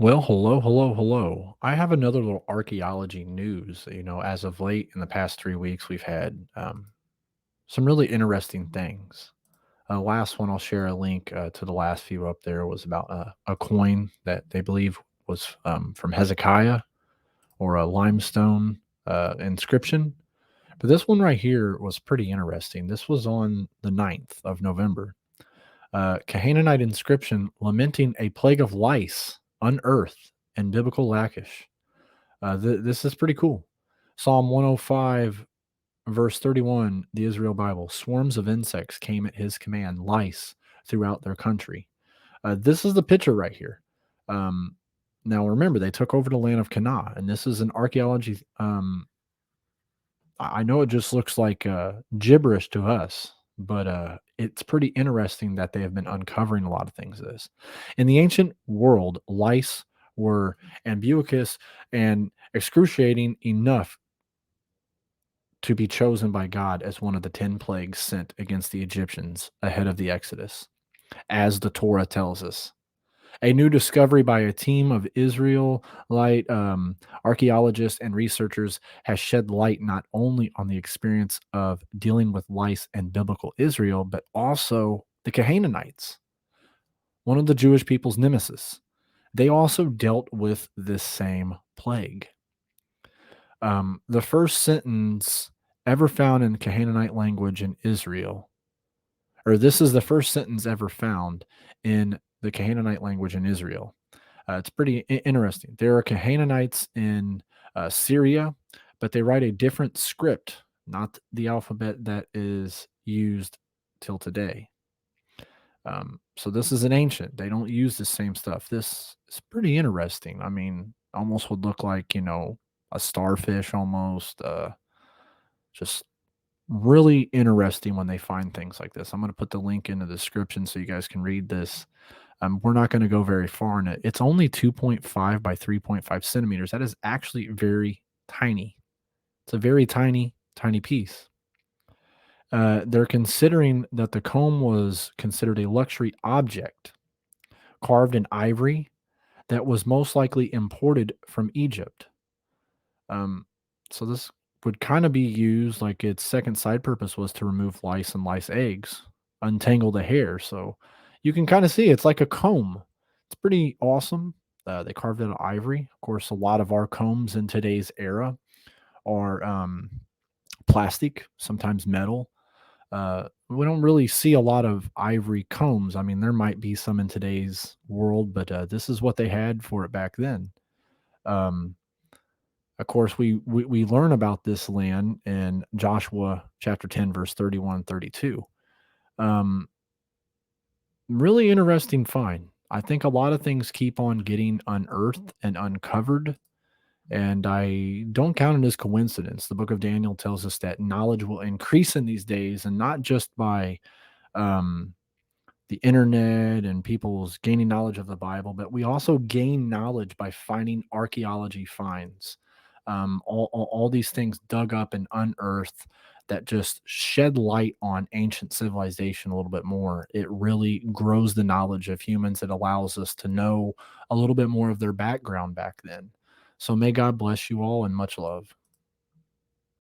Well, hello, hello, hello. I have another little archaeology news. As of late in the past 3 weeks, we've had some really interesting things. Last one, I'll share a link to the last few up there, was about a coin that they believe was from Hezekiah or a limestone inscription. But this one right here was pretty interesting. This was on the 9th of November. Canaanite inscription lamenting a plague of lice unearthed in biblical Lachish. This is pretty cool. Psalm 105, verse 31, the Israel Bible. Swarms of insects came at his command, lice throughout their country. This is the picture right here. Um, Now, remember, they took over the land of Canaan, and this is an archaeology. I know it just looks like gibberish to us, but it's pretty interesting that they have been uncovering a lot of things. This in the ancient world, lice were ambiguous and excruciating enough to be chosen by God as one of the 10 plagues sent against the Egyptians ahead of the Exodus, as the Torah tells us. A new discovery by a team of Israelite archaeologists and researchers has shed light not only on the experience of dealing with lice in biblical Israel, but also the Canaanites, one of the Jewish people's nemesis. They also dealt with this same plague. The first sentence ever found in Canaanite language in Israel, or this is the first sentence ever found in the Canaanite language in Israel. It's pretty interesting. There are Canaanites in Syria, but they write a different script, not the alphabet that is used till today. So this is an ancient. They don't use the same stuff. This is pretty interesting. I mean, almost would look like a starfish almost. Just really interesting when they find things like this. I'm going to put the link in the description so you guys can read this. We're not going to go very far in it. It's only 2.5 by 3.5 centimeters. That is actually very tiny. It's a very tiny, tiny piece. They're considering that the comb was considered a luxury object carved in ivory that was most likely imported from Egypt. Um, so this would kind of be used like its second side purpose was to remove lice and lice eggs, untangle the hair. So you can kind of see it's like a comb. It's pretty awesome. They carved it out of ivory. Of course, a lot of our combs in today's era are plastic, sometimes metal. We don't really see a lot of ivory combs. I mean, there might be some in today's world, but this is what they had for it back then. Um, of course, we learn about this land in Joshua chapter 10, verse 31, 32. Um, Really interesting find. I think a lot of things keep on getting unearthed and uncovered, and I don't count it as coincidence. The book of Daniel tells us that knowledge will increase in these days, and not just by um, the internet and people's gaining knowledge of the Bible, but we also gain knowledge by finding archaeology finds. All these things dug up and unearthed that just shed light on ancient civilization a little bit more. It really grows the knowledge of humans. It allows us to know a little bit more of their background back then. So may God bless you all and much love.